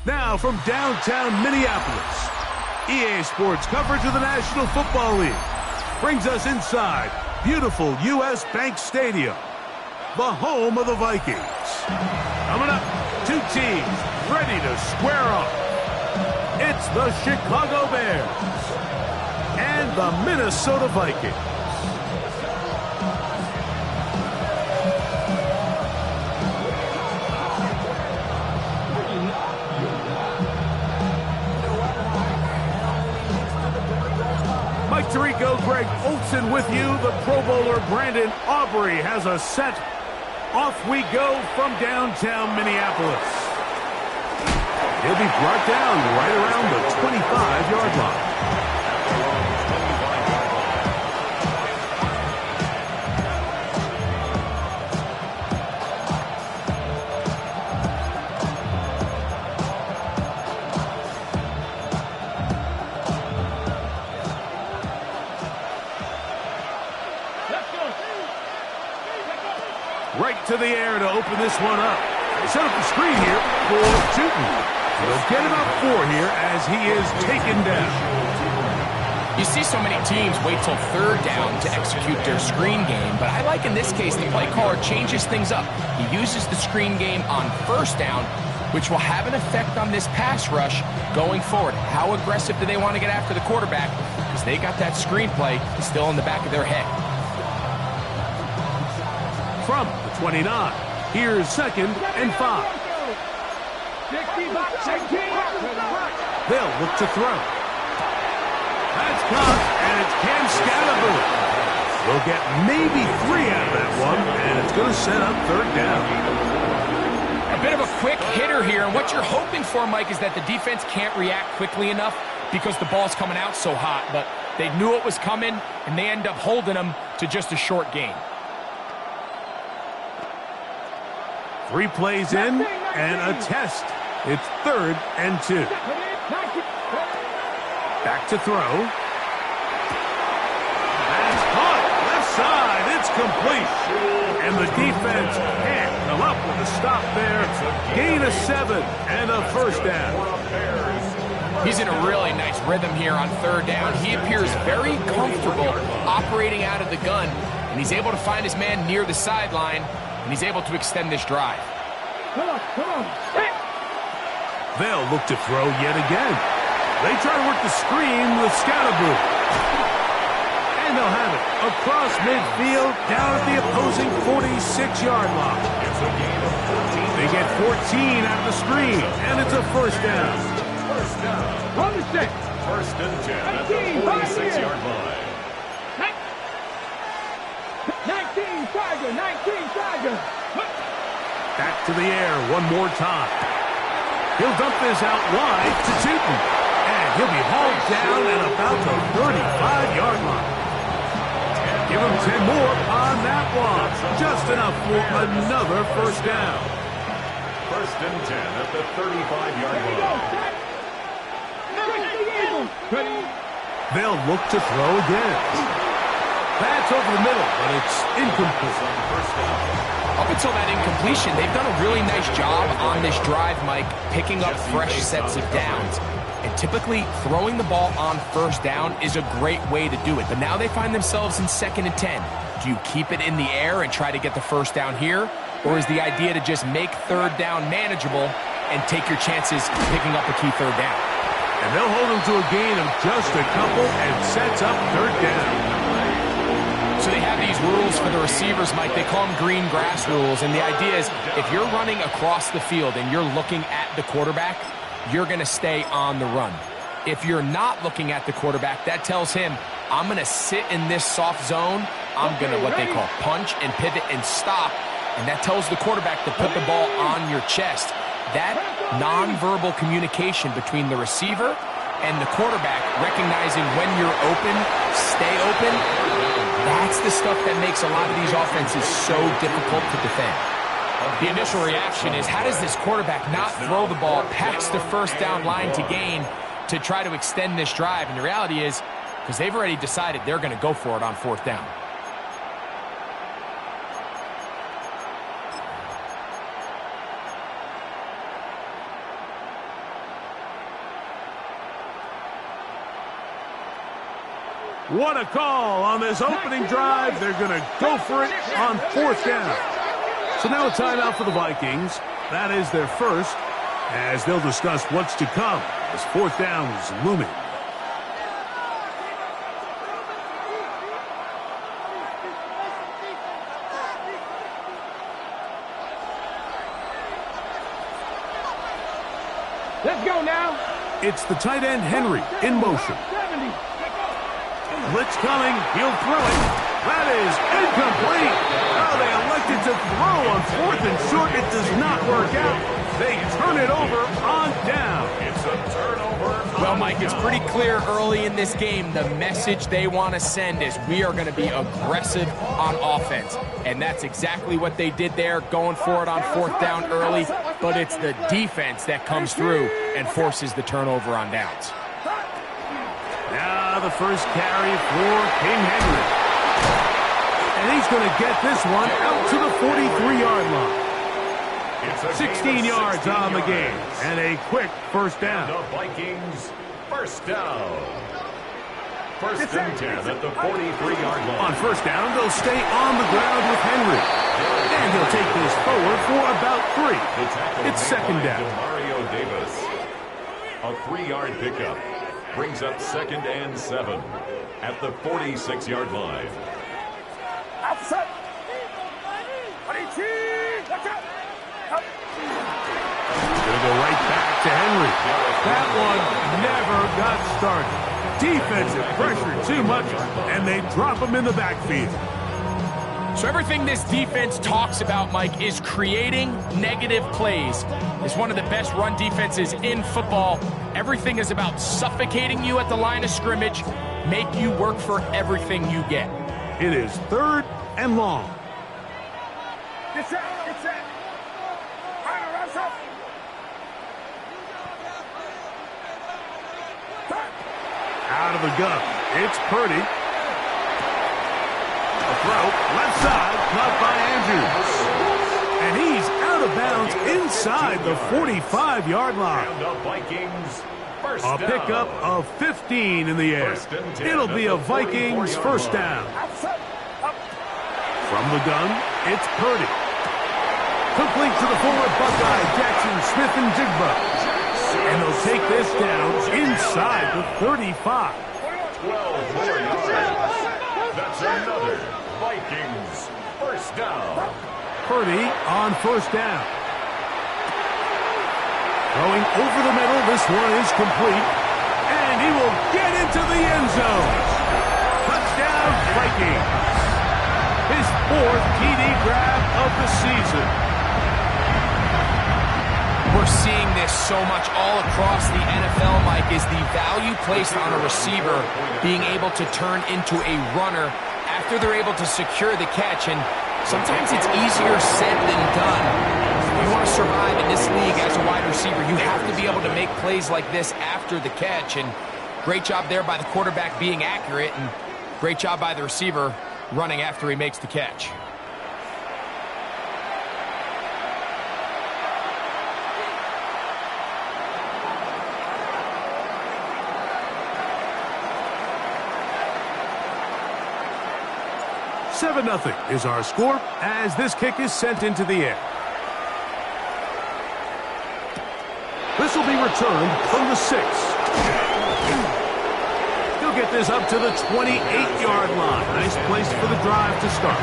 Now from downtown Minneapolis, EA Sports coverage of the National Football League brings us inside beautiful U.S. Bank Stadium, the home of the Vikings. Coming up, two teams ready to square off. It's the Chicago Bears and the Minnesota Vikings. Mike Tirico, Greg Olsen with you. The Pro Bowler Brandon Aubrey has a set. Off we go from downtown Minneapolis. He'll be brought down right around the 25-yard line. Right to the air to open this one up. Set up the screen here for Tootin. They'll get about 4 here as he is taken down. You see so many teams wait till third down to execute their screen game, but I like in this case the play caller changes things up. He uses the screen game on first down, which will have an effect on this pass rush going forward. How aggressive do they want to get after the quarterback? Because they got that screen play still in the back of their head. From the 29, here's 2nd and 5. They'll look to throw. That's caught, and it's Cam Scatterbury. They'll get maybe 3 out of that one, and it's going to set up third down. A bit of a quick hitter here, and what you're hoping for, Mike, is that the defense can't react quickly enough because the ball's coming out so hot, but they knew it was coming, and they end up holding them to just a short gain. 3 plays in, and a test. It's 3rd and 2. Back to throw. That's caught. Left side. It's complete. And the defense can't come up with a stop there. Gain of 7 and a first down. He's in a really nice rhythm here on third down. He appears very comfortable operating out of the gun, and he's able to find his man near the sideline, and he's able to extend this drive. Come on. They'll look to throw yet again. They try to work the screen with Scatterbury. And they'll have it across midfield down at the opposing 46-yard line. They get 14 out of the screen, and it's a first down. Run the stick. 1st and 10 at the 46-yard line. 19 Tiger. Back to the air one more time. He'll dump this out wide to Tootin. And he'll be hauled down at about the 35-yard line. Give him 10 more on that one. Just enough for another first down. First and 10 at the 35-yard line. They'll look to throw again. That's over the middle, but it's incomplete. Up until that incompletion, they've done a really nice job on this drive, Mike, picking up fresh sets of downs. And typically, throwing the ball on first down is a great way to do it. But now they find themselves in 2nd and 10. Do you keep it in the air and try to get the first down here? Or is the idea to just make third down manageable and take your chances picking up a key third down? And they'll hold them to a gain of just a couple and sets up third down. So they have these rules for the receivers, Mike. They call them green grass rules. And the idea is if you're running across the field and you're looking at the quarterback, you're going to stay on the run. If you're not looking at the quarterback, that tells him, I'm going to sit in this soft zone. I'm going to what they call punch and pivot and stop. And that tells the quarterback to put the ball on your chest. That nonverbal communication between the receiver and the quarterback, recognizing when you're open, stay open, that's the stuff that makes a lot of these offenses so difficult to defend. The initial reaction is, how does this quarterback not throw the ball past the first down line to gain to try to extend this drive? And the reality is, because they've already decided they're going to go for it on 4th down. What a call on this opening drive. They're going to go for it on 4th down. So now a timeout for the Vikings. That is their first, as they'll discuss what's to come as 4th down is looming. Let's go now. It's the tight end Henry in motion. Blitz coming. He'll throw it. That is incomplete. Oh, they elected to throw on 4th and short. It does not work out. They turn it over on down. It's a turnover. Well, Mike, it's pretty clear early in this game the message they want to send is we are going to be aggressive on offense. And that's exactly what they did there, going for it on 4th down early. But it's the defense that comes through and forces the turnover on downs. Now the first carry for King Henry. And he's going to get this one out to the 43-yard line. 16 yards on the game. And a quick first down. The Vikings first down. First and 10 at the 43-yard line. On first down, they'll stay on the ground with Henry. And he'll take this forward for about 3. It's second down. Mario Davis. A 3-yard pickup. Brings up 2nd and 7 at the 46-yard line. Outside. Gonna go right back to Henry. That one never got started. Defensive pressure too much, and they drop him in the backfield. So everything this defense talks about, Mike, is creating negative plays. It's one of the best run defenses in football. Everything is about suffocating you at the line of scrimmage, make you work for everything you get. It is 3rd and long. Get set. Out of the gun. It's Purdy. A throw, left side, caught by Andrews. And he's out of bounds inside the 45-yard line. And the Vikings first A down. pickup of 15 in the air. First and 10 It'll be a at the 44-yard Vikings first line. down. From the gun, it's Purdy. Complete to the former Buckeye, Jackson Smith and Jigba. And they'll take this down inside the 35. 12 more yards. That's another Vikings first down. Purdy on first down. Throwing over the middle, this one is complete. And he will get into the end zone. Touchdown, Vikings. His 4th TD grab of the season. We're seeing this so much all across the NFL, Mike, is the value placed on a receiver being able to turn into a runner after they're able to secure the catch. And sometimes it's easier said than done. If you want to survive in this league as a wide receiver, you have to be able to make plays like this after the catch. And great job there by the quarterback being accurate, and great job by the receiver running after he makes the catch. Seven 0 is our score as this kick is sent into the air. This will be returned from the 6. He'll get this up to the 28-yard line. Nice place for the drive to start.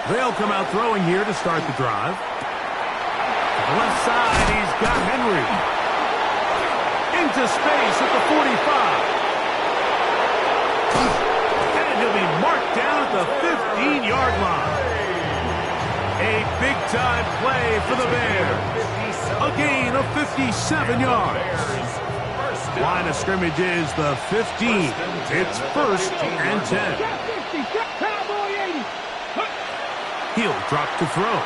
They'll come out throwing here to start the drive. To the left side, he's got Henry. Into space at the 45. And he'll be marked down at the 15-yard line. A big-time play for the Bears. A gain of 57 yards. Line of scrimmage is the 15. It's 1st and 10. He'll drop to throw.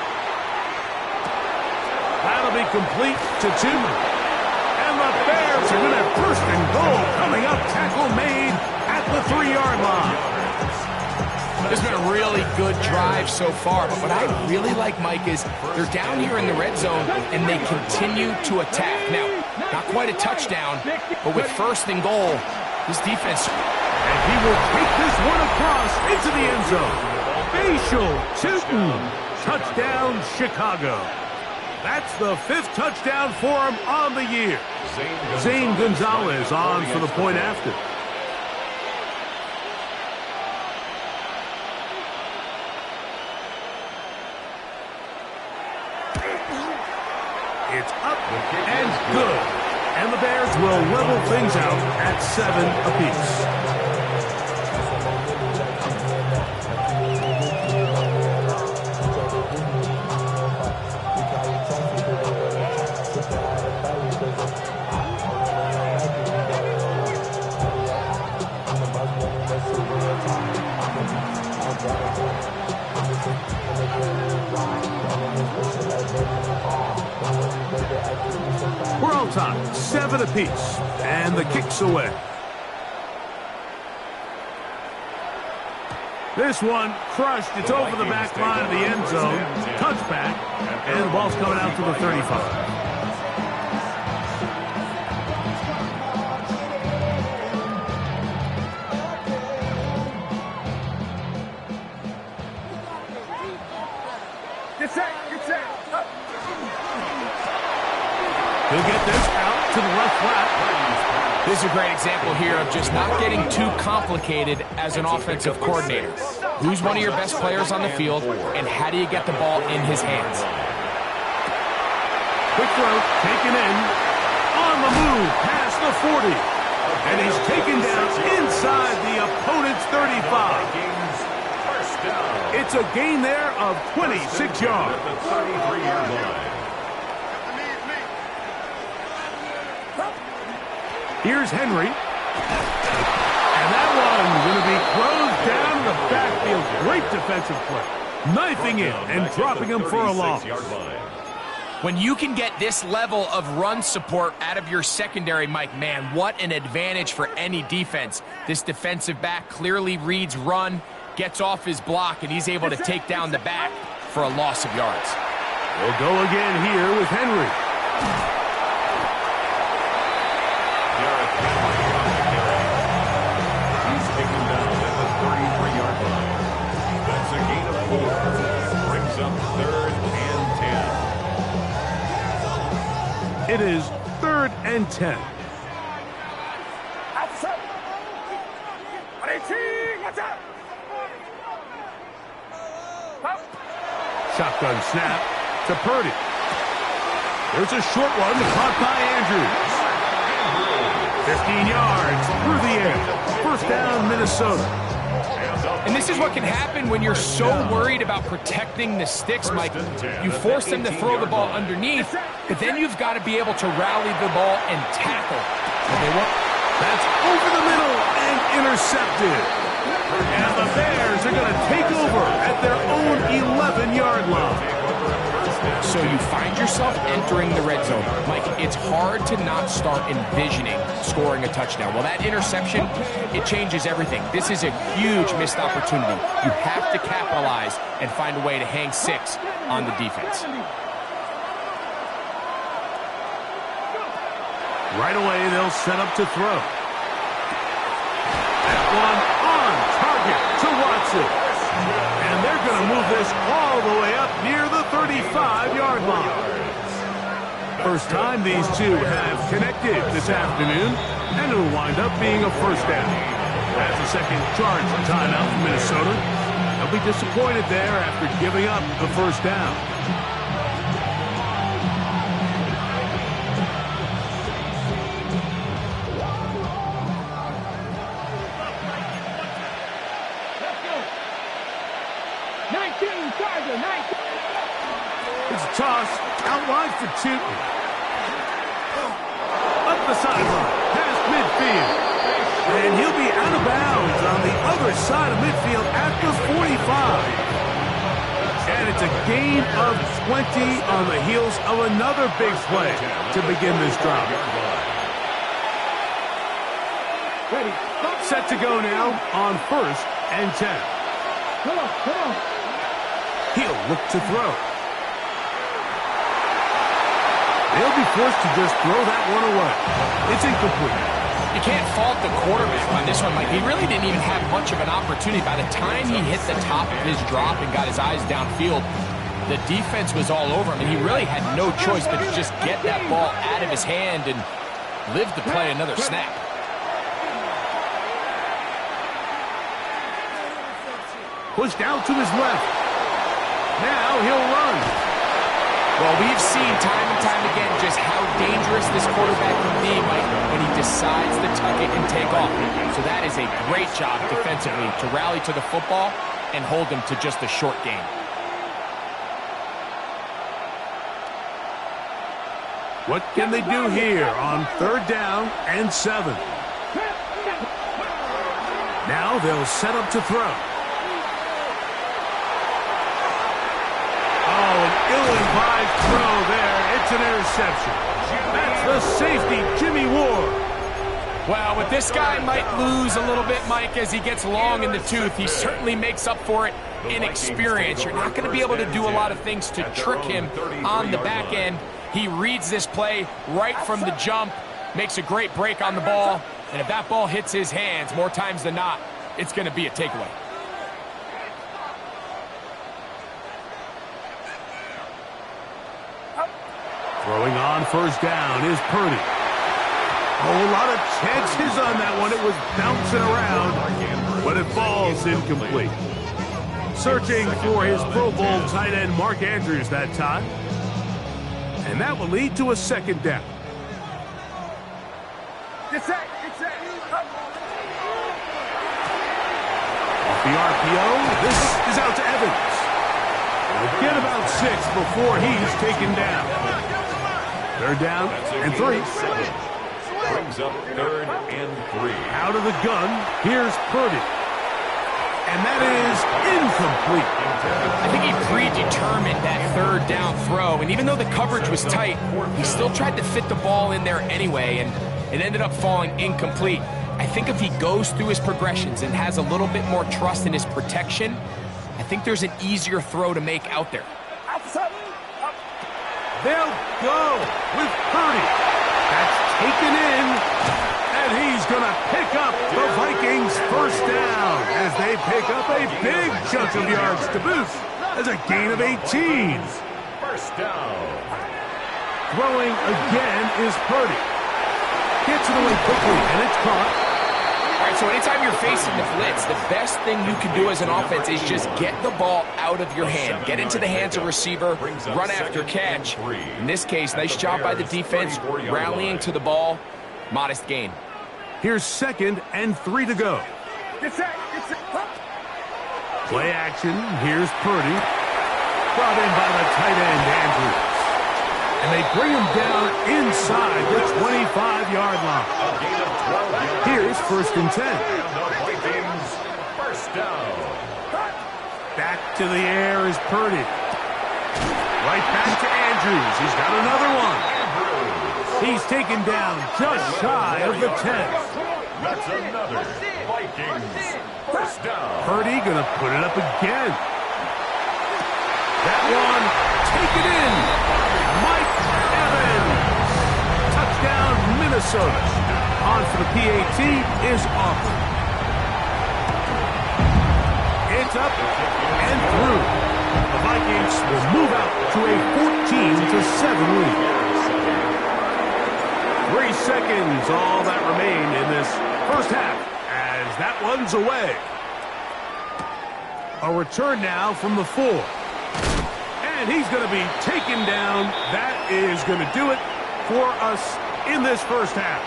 That'll be complete to 2. And the Bears are going to have 1st and goal coming up. Tackle made at the 3-yard line. This has been a really good drive so far, but what I really like, Mike, is they're down here in the red zone, and they continue to attack. Now, not quite a touchdown, but with 1st and goal, this defense... And he will take this one across into the end zone. Facial Tootin. Touchdown, Chicago. That's the 5th touchdown for him on the year. Zane Gonzalez on for the point after. It's up and good. And the Bears will level things out at 7 apiece. We're on top, 7 apiece, and the kick's away. This one crushed. It's over the back line of the end zone. Touchback, and the ball's coming out to the 35. He'll get this out to the left flat. This is a great example here of just not getting too complicated as an offensive coordinator. Who's one of your best players on the field, and how do you get the ball in his hands? Quick throw, taken in, on the move, past the 40. And he's taken down inside the opponent's 35. It's a gain there of 26 yards. Here's Henry. And that one going to be closed down in the backfield. Great defensive play. Knifing in and dropping him for a loss. When you can get this level of run support out of your secondary, Mike, man, what an advantage for any defense. This defensive back clearly reads run, gets off his block, and he's able to take down the back for a loss of yards. We'll go again here with Henry. He's taken down at the 33-yard line. That's a gain of 4. Brings up 3rd and 10. It is 3rd and 10. Shotgun snap. to Purdy. There's a short one caught by Andrews. 15 yards through the air. First down, Minnesota. And this is what can happen when you're so worried about protecting the sticks, Mike. You force them to throw the ball underneath, but then you've got to be able to rally the ball and tackle. That's over the middle and intercepted. And the Bears are going to take over at their own 11-yard line. So you find yourself entering the red zone. Mike, it's hard to not start envisioning scoring a touchdown. Well, that interception, it changes everything. This is a huge missed opportunity. You have to capitalize and find a way to hang 6 on the defense. Right away, they'll set up to throw. That one on target to Watson. And they're going to move this all the way up near the 35-yard line. First time these two have connected this afternoon, and it'll wind up being a first down. That's a second charge timeout for Minnesota. They'll be disappointed there after giving up the first down. It's a toss out wide for Chutney. Up the sideline, past midfield. And he'll be out of bounds on the other side of midfield at the 45. And it's a gain of 20 on the heels of another big play to begin this drive. Set to go now on 1st and 10. Come on. He'll look to throw. They'll be forced to just throw that one away. It's incomplete. You can't fault the quarterback on this one, Mike. He really didn't even have much of an opportunity. By the time he hit the top of his drop and got his eyes downfield, the defense was all over him, and he really had no choice but to just get that ball out of his hand and live to play another snap. Pushed out to his left. Now he'll run. Well, we've seen time and time again just how dangerous this quarterback can be, Mike, when he decides to tuck it and take off. So that is a great job defensively to rally to the football and hold him to just a short gain. What can they do here on 3rd down and 7? Now they'll set up to throw. Ill-advised throw there. It's an interception. That's the safety, Jimmy Ward. Well, with this guy might lose a little bit, Mike, as he gets long in the tooth. He certainly makes up for it in experience. You're not going to be able to do a lot of things to trick him on the back end. He reads this play right from the jump, makes a great break on the ball, and if that ball hits his hands more times than not, it's going to be a takeaway. Throwing on 1st down is Purdy. Oh, a lot of chances on that one. It was bouncing around, but it falls incomplete. Searching for his Pro Bowl tight end Mark Andrews that time. And that will lead to a 2nd down. Get set. Off the RPO, this is out to Evans. He'll get about 6 before he's taken down. 3rd down and 3. Brings up 3rd and 3. Out of the gun, here's Purdy. And that is incomplete. I think he predetermined that 3rd down throw, and even though the coverage was tight, he still tried to fit the ball in there anyway, and it ended up falling incomplete. I think if he goes through his progressions and has a little bit more trust in his protection, I think there's an easier throw to make out there. They'll go with Purdy. That's taken in, and he's going to pick up the Vikings' 1st down as they pick up a big chunk of yards to boot as a gain of 18. 1st down. Throwing again is Purdy. Gets it away quickly, and it's caught. All right, so anytime you're facing the blitz, the best thing you can do as an offense is just get the ball out of your hand. Get into the hands of receiver, run after catch. In this case, nice job by the defense, rallying to the ball. Modest gain. Here's 2nd and 3 to go. Play action. Here's Purdy. Brought in by the tight end, Andrews. And they bring him down inside the 25-yard line. Here's 1st and 10. First down. Back to the air is Purdy. Right back to Andrews. He's got another one. He's taken down just shy of the 10. That's another Vikings first down. Purdy gonna put it up again. That one, take it in. Mike Evans. Touchdown, Minnesota. On for the PAT is offered. It's up and through. The Vikings will move out to a 14-7 lead. 3 seconds, all that remained in this first half, as that one's away. A return now from the 4. And he's going to be taken down. That is going to do it for us in this first half.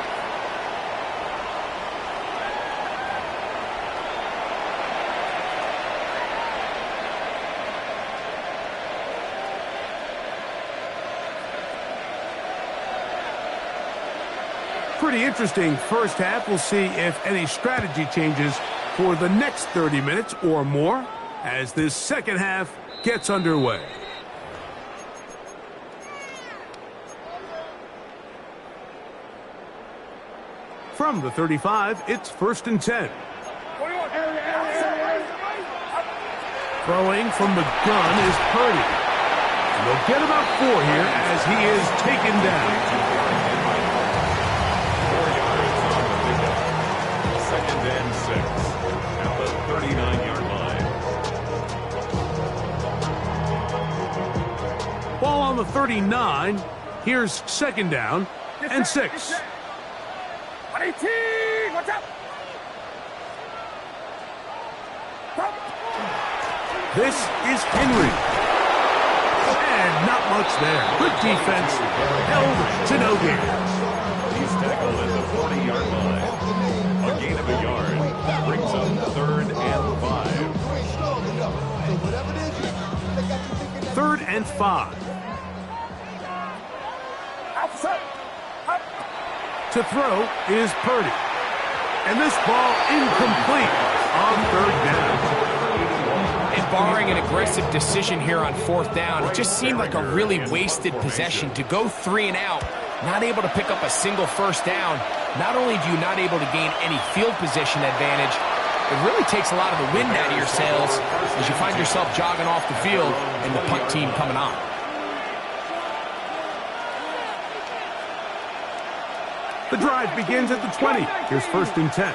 Pretty interesting first half. We'll see if any strategy changes for the next 30 minutes or more as this second half gets underway. From the 35, it's 1st and 10. Throwing from the gun is Purdy. And they'll get about 4 here as he is taken down. 2nd and 6 at the 39-yard line. Ball on the 39. Here's 2nd down and 6. Watch out! This is Henry. And not much there. Good defense. Held to no gain. He's tackled at the 40-yard line. A gain of a yard. Brings up 3rd and 5. 3rd and 5. To throw is Purdy. And this ball incomplete on 3rd down. And barring an aggressive decision here on 4th down, it just seemed like a really wasted possession to go 3 and out, not able to pick up a single first down. Not only do you not able to gain any field position advantage, it really takes a lot of the wind out of your sails as you find yourself jogging off the field and the punt team coming on. The drive begins at the 20. Here's 1st and 10.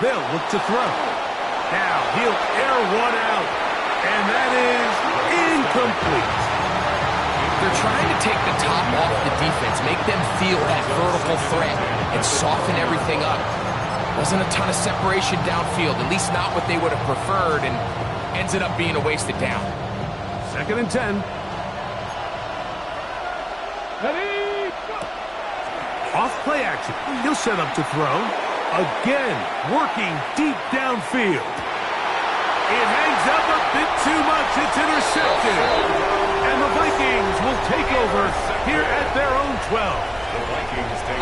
They'll look to throw. Now he'll air one out. And that is incomplete. They're trying to take the top off the defense, make them feel that vertical threat, and soften everything up. Wasn't a ton of separation downfield, at least not what they would have preferred, and ends it up being a wasted down. 2nd and 10. Off play action. He'll set up to throw. Again, working deep downfield. It hangs up a bit too much. It's intercepted. And the Vikings will take over here at their own 12.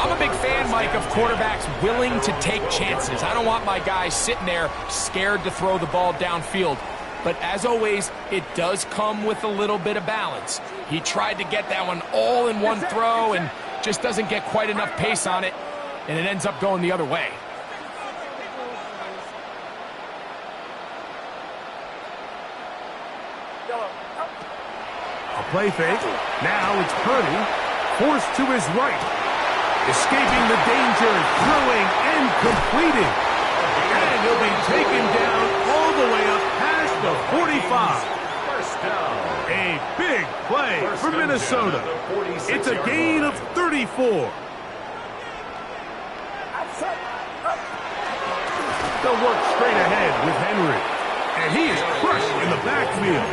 I'm a big fan, Mike, of quarterbacks willing to take chances. I don't want my guys sitting there scared to throw the ball downfield. But as always, it does come with a little bit of balance. He tried to get that one all in one throw and just doesn't get quite enough pace on it, and it ends up going the other way. A play fake. Now it's Purdy, forced to his right. Escaping the danger, throwing and completing. And he'll be taken down all the way up past the 45. A big play for Minnesota. It's a gain of 34. They'll work straight ahead with Henry. And he is crushed in the backfield.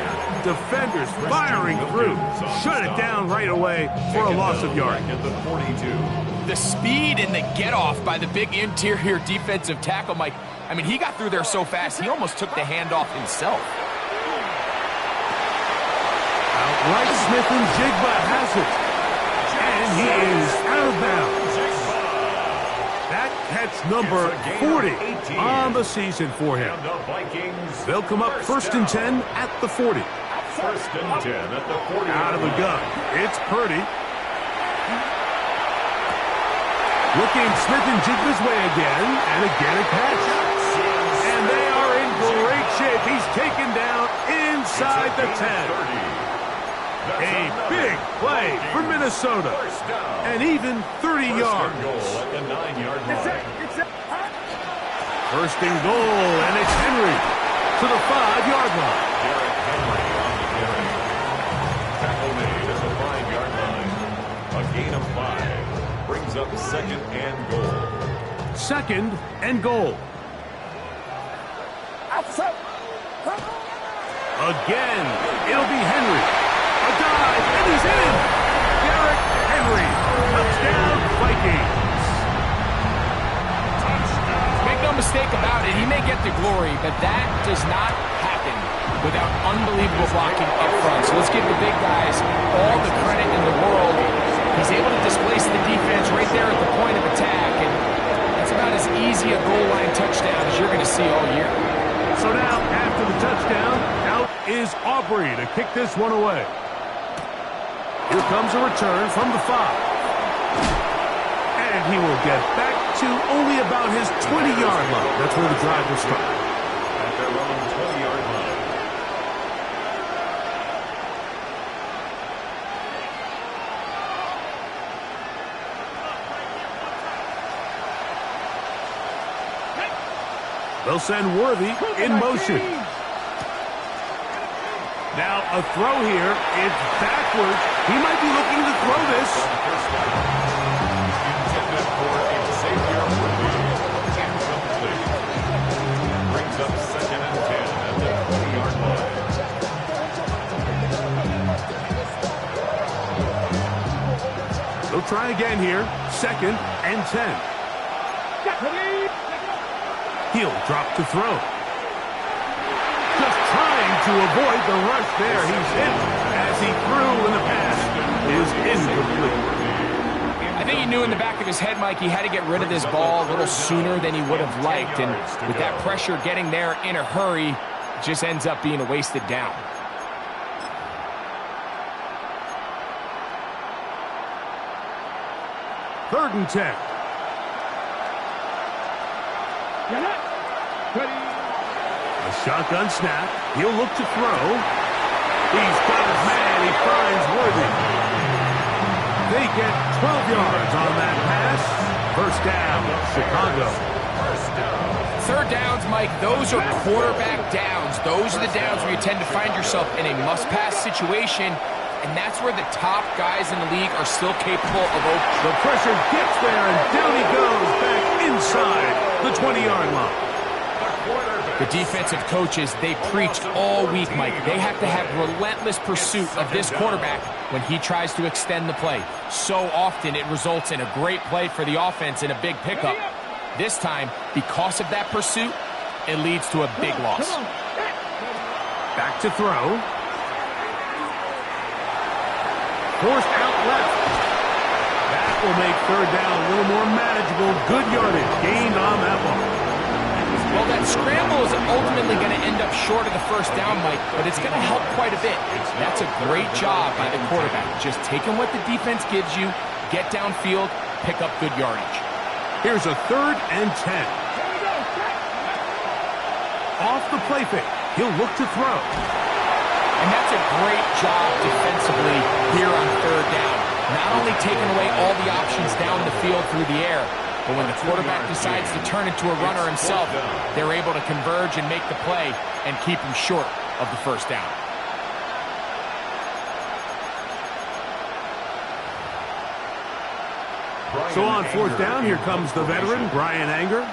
Defenders firing through. Shut it down right away for a loss of yard. The speed and the get-off by the big interior defensive tackle, Mike. I mean, he got through there so fast, he almost took the handoff himself. Outright Smith and Jigba has it. And he is out of bounds. That catch number 40 on the season for him. They'll come up 1st and 10 at the 40. 1st and 10 at the 40. Out of the gun. It's Purdy. Looking Smith and Jigba's way again, and again a catch. And they are in great shape. He's taken down inside the 10. A big play for Minnesota. And even 30 yards. At the 9-yard line. 1st and goal, and it's Henry to the 5-yard line. Derrick Henry on the carry. Tackle made at the 5-yard line. A gain of 5. Brings up 2nd and goal. 2nd and goal. Again, it'll be Henry. A dive, and he's in. Derrick Henry. Touchdown, Vikings. Make no mistake about it, he may get the glory, but that does not happen without unbelievable blocking up front. So let's give the big guys all the credit in the world. He's able to displace the defense right there at the point of attack, and that's about as easy a goal line touchdown as you're going to see all year. So now, after the touchdown, out is Aubrey to kick this one away. Here comes a return from the 5. And he will get back to only about his 20-yard line. That's where the drive will start. At their own 20-yard line. They'll send Worthy in motion. Now a throw here. It's backwards. He might be looking to throw this. Intended for Xavier Worthy. Incomplete. Brings up 2nd and 10 at the 20-yard line. They'll try again here. 2nd and 10. He'll drop to throw. Just trying to avoid the rush there. He's hit as he threw, and the pass is incomplete. I think he knew in the back of his head, Mike, he had to get rid of this ball a little sooner than he would have liked. And with that pressure getting there in a hurry, it just ends up being a wasted down. Third and 10. A shotgun snap. He'll look to throw. He's got his man. He finds Worthy. They get 12 yards on that pass. 1st down, Chicago. 3rd downs, Mike, those are quarterback downs. Those are the downs where you tend to find yourself in a must-pass situation, and that's where the top guys in the league are still capable of opening. The pressure gets there, and down he goes back inside the 20-yard line. The defensive coaches, they preached all week, Mike. They have to have relentless pursuit of this quarterback when he tries to extend the play. So often it results in a great play for the offense and a big pickup. This time, because of that pursuit, it leads to a big loss. Back to throw. Forced out left. That will make 3rd down a little more manageable. Good yardage gained on that one. Well, that scramble is ultimately going to end up short of the 1st down, Mike, but it's going to help quite a bit. That's a great job by the quarterback. Just taking what the defense gives you, get downfield, pick up good yardage. Here's a 3rd and 10. Off the play fake. He'll look to throw. And that's a great job defensively here on 3rd down. Not only taking away all the options down the field through the air, but when the quarterback decides to turn into a runner himself, they're able to converge and make the play and keep him short of the 1st down. So on fourth down, here comes the veteran, Bryan Anger.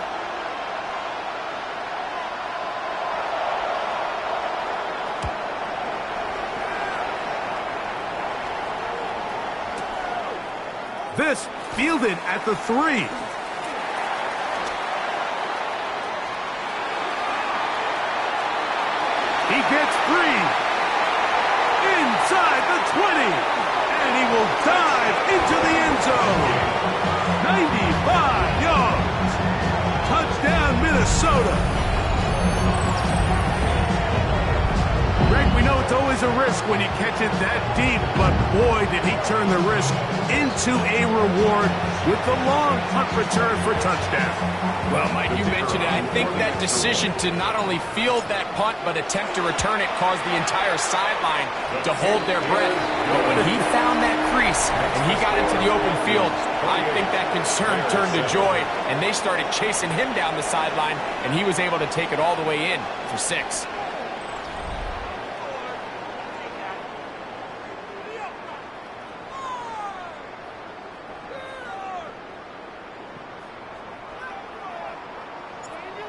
This fielded at the 3. He gets free. Inside the 20. And he will dive into the end zone. 95 yards. Touchdown, Minnesota. Greg, we know it's always a risk when you catch it that deep, but boy, did he turn the risk into a reward with the long punt return for touchdown. Well, Mike, you mentioned it. I think that decision to not only field that punt, but attempt to return it caused the entire sideline to hold their breath. But when he found that crease and he got into the open field, I think that concern turned to joy, and they started chasing him down the sideline, and he was able to take it all the way in for 6.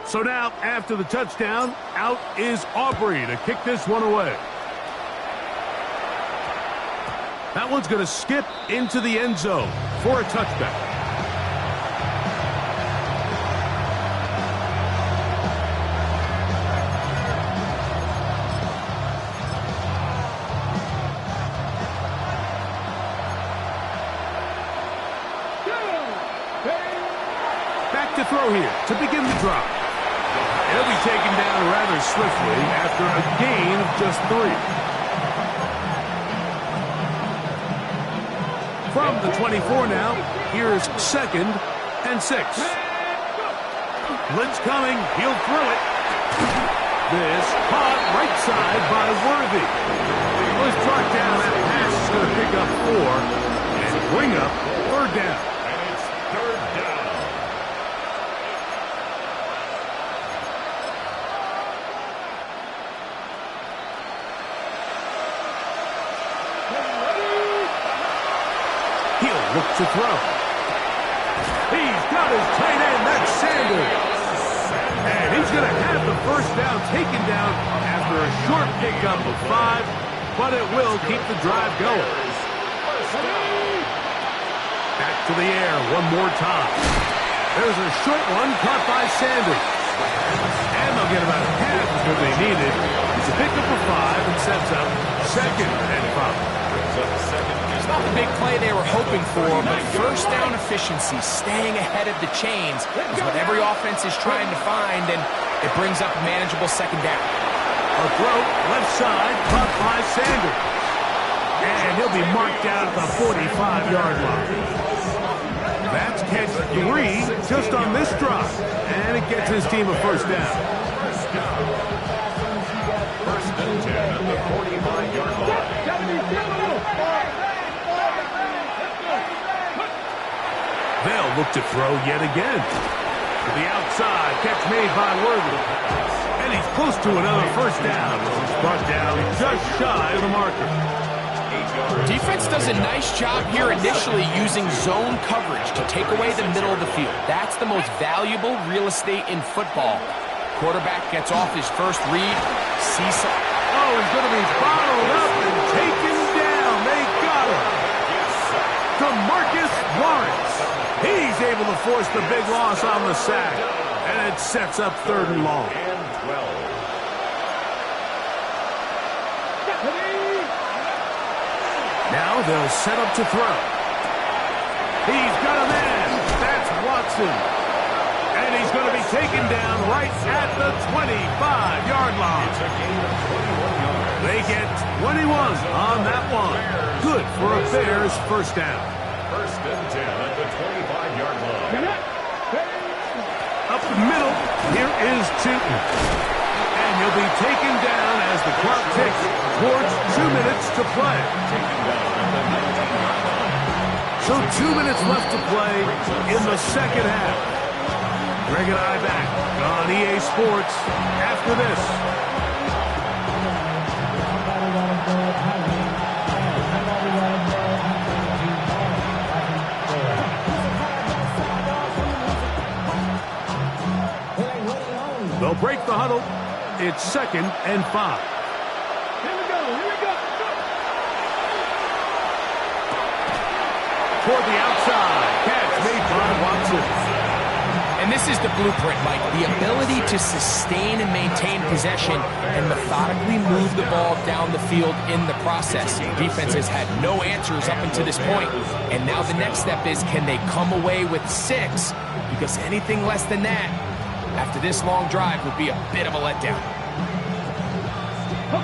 So now, after the touchdown, out is Aubrey to kick this one away. That one's going to skip into the end zone for a touchback. Back to throw here to begin the drive. He'll be taken down rather swiftly after a gain of just 3. From the 24 now, here's 2nd and 6. Blitz coming, he'll throw it. This caught right side by Worthy. Was brought down, that pass is going to pick up 4 and bring up 3rd down. And it's 3rd down. He'll look to throw. He's got his tight end, that's Sanders. And he's going to have the 1st down taken down after a short pickup of 5, but it will keep the drive going. Back to the air one more time. There's a short one caught by Sanders. And they'll get about half of what they needed. It's a pickup of 5 and sets up 2nd and 5. It's not the big play they were hoping for, but 1st down efficiency, staying ahead of the chains, is what every offense is trying to find, and it brings up a manageable 2nd down. A throw, left side, caught by Sanders. And he'll be marked down at the 45-yard line. That's catch 3 just on this drive, and it gets his team a 1st down. 1st and 10 at the 45-yard line. They'll look to throw yet again. To the outside, catch made by Worthy. And he's close to another 1st down. He's brought down just shy of the marker. Defense does a nice job here initially using zone coverage to take away the middle of the field. That's the most valuable real estate in football. Quarterback gets off his first read. Cecil. Oh, he's going to be bottled up and taken down. They got him. DeMarcus Lawrence. He's able to force the big loss on the sack. And it sets up 3rd and long. And 12. Now they'll set up to throw. He's got a man. That's Watson. And he's going to be taken down right at the 25-yard line. It's a gain of 21 yards. They get 21 on that one. Good for a Bears 1st down. 1st and 10 at the 25-yard line. Up the middle, here is Chilton. And he'll be taken down as the clock ticks towards 2 minutes to play. So 2 minutes left to play in the 2nd half. Greg and I back on EA Sports after this. They'll break the huddle. It's 2nd and 5. Here we go. Toward the outside. Catch made by Watson. And this is the blueprint, Mike. The ability to sustain and maintain possession and methodically move the ball down the field in the process. Defense has had no answers up until this point. And now the next step is, can they come away with 6? Because anything less than that, after this long drive, would be a bit of a letdown.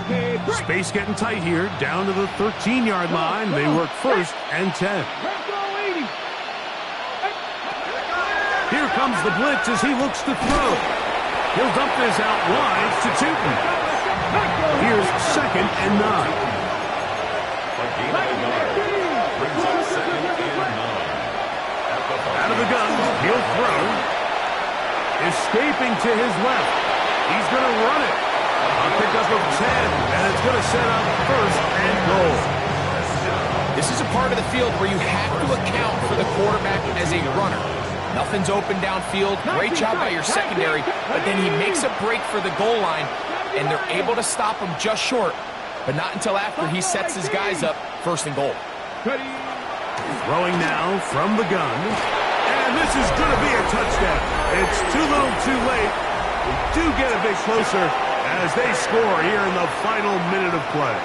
Okay, break. Space getting tight here. Down to the 13-yard line. They work 1st and 10. Let's go, 80. Here comes the blitz as he looks to throw. He'll dump this out wide to Tootin. Here's 2nd and 9. A gain of 9. Brings up 2nd and 9. Out of the gun, he'll throw. Escaping to his left. He's going to run it. A pickup of 10, and it's going to set up 1st and goal. This is a part of the field where you have to account for the quarterback as a runner. Nothing's open downfield. Great job by your secondary, but then he makes a break for the goal line, and they're able to stop him just short, but not until after he sets his guys up 1st and goal. Throwing now from the gun, and this is going to be a touchdown. It's too little too late. We do get a bit closer as they score here in the final minute of play.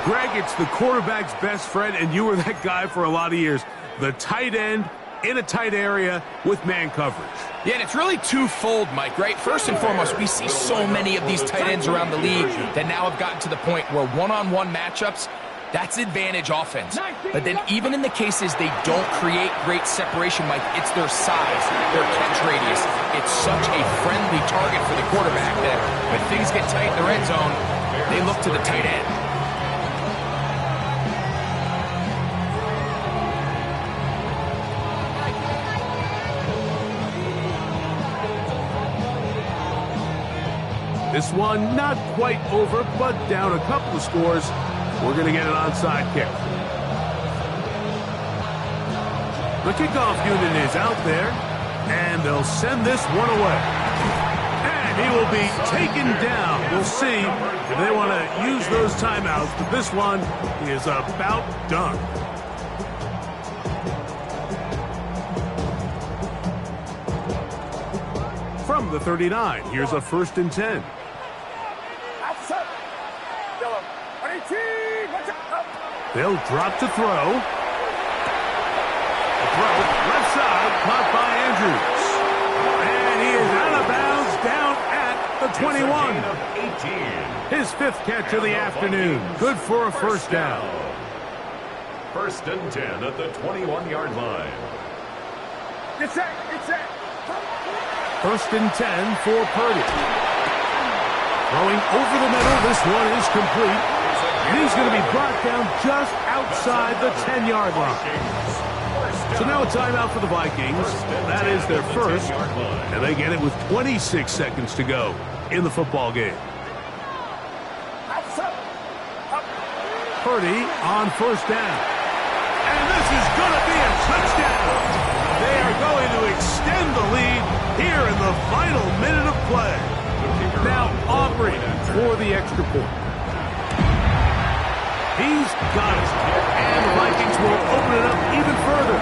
Greg, it's the quarterback's best friend, and you were that guy for a lot of years. The tight end in a tight area with man coverage. Yeah, and it's really twofold, Mike, right? First and foremost, we see so many of these tight ends around the league that now have gotten to the point where one-on-one matchups, that's advantage offense. But then even in the cases they don't create great separation, Mike, it's their size, their catch radius. It's such a friendly target for the quarterback that when things get tight in the red zone, they look to the tight end. This one not quite over, but down a couple of scores. We're going to get an onside kick. The kickoff unit is out there, and they'll send this one away. And he will be taken down. We'll see if they want to use those timeouts, but this one is about done. From the 39, here's a 1st and 10. They'll drop to throw. The throw, left side, caught by Andrews. And he is out of bounds down at the 21. His 5th catch of the afternoon. Good for a 1st down. 1st and 10 at the 21-yard line. It's set. 1st and 10 for Purdy. Throwing over the middle. This one is complete. And he's going to be brought down just outside the 10-yard line. So now a timeout for the Vikings. That is their 1st. And they get it with 26 seconds to go in the football game. Purdy on 1st down. And this is going to be a touchdown. They are going to extend the lead here in the final minute of play. Now Aubrey for the extra point. He's got it. And the Vikings will open it up even further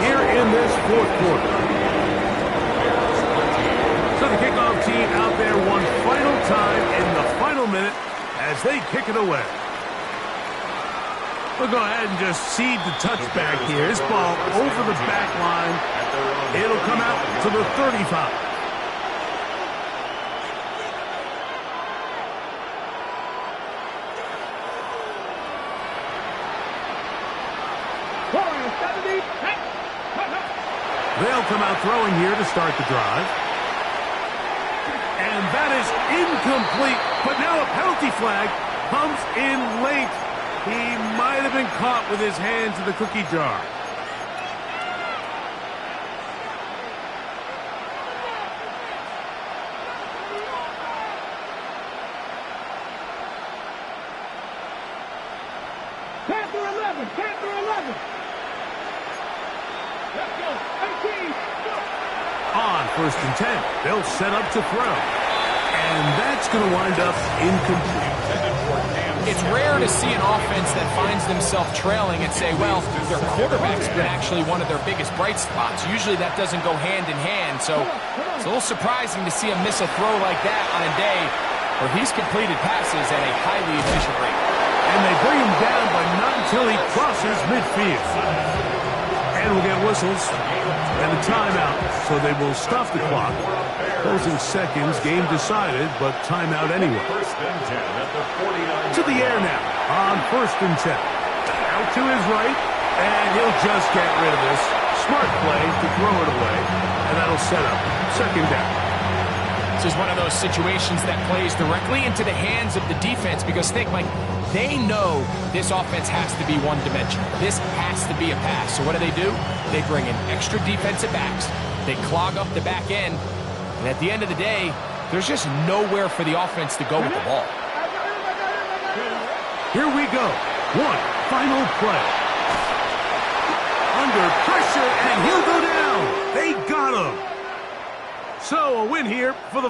here in this 4th quarter. So the kickoff team out there one final time in the final minute as they kick it away. We'll go ahead and just seed the touchback here. This ball over the back line. It'll come out to the 35. They'll come out throwing here to start the drive. And that is incomplete. But now a penalty flag comes in late. He might have been caught with his hands in the cookie jar. Panther 11. Let's go. 18. On 1st and 10, they'll set up to throw. And that's going to wind up incomplete. It's rare to see an offense that finds themselves trailing and say, well, their quarterback's been actually one of their biggest bright spots. Usually that doesn't go hand in hand, so it's a little surprising to see him miss a throw like that on a day where he's completed passes at a highly efficient rate. And they bring him down, but not until he crosses midfield. And we'll get whistles and a timeout, so they will stop the clock. Closing seconds, game decided, but timeout anyway. To the air now on 1st and 10. Out to his right, and he'll just get rid of this. Smart play to throw it away, and that'll set up 2nd down. This is one of those situations that plays directly into the hands of the defense because think, Mike, they know this offense has to be one-dimensional. This has to be a pass. So what do? They bring in extra defensive backs. They clog up the back end. And at the end of the day, there's just nowhere for the offense to go with the ball. Here we go. One final play. Under pressure, and he'll go down. They got him. So a win here for the Vikings.